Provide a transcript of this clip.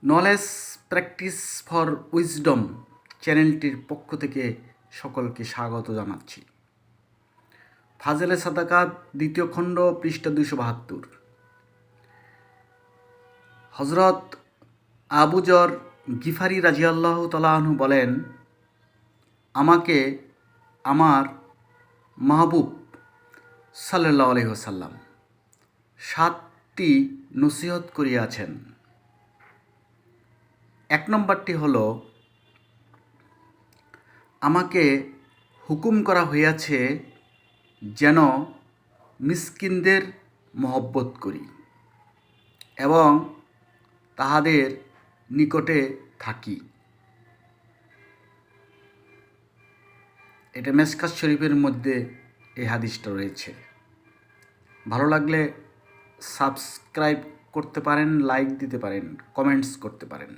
Knowledge practice for wisdom চ্যানেলটির পক্ষ থেকে সকলকে স্বাগত জানাচ্ছি। ফাজেলে সাদাকাত ২য় খণ্ড পৃষ্ঠা ২৭২। হজরত আবু যর গিফারি রাজিয়াল্লাহু তাআলা আনহু বলেন, আমাকে আমার মাহবুব সাল্লাল্লাহু আলাইহি ওয়াসাল্লাম 7টি নসিহত করিয়াছেন। 1 নম্বরটি হলো, আমাকে হুকুম করা হইয়াছে যেন মিসকিনদের মহব্বত করি এবং তাহাদের নিকটে থাকি। এটা মেশকাত শরীফের মধ্যে এই হাদিসটা রয়েছে। ভালো লাগলে সাবস্ক্রাইব করতে পারেন, লাইক দিতে পারেন, কমেন্টস করতে পারেন।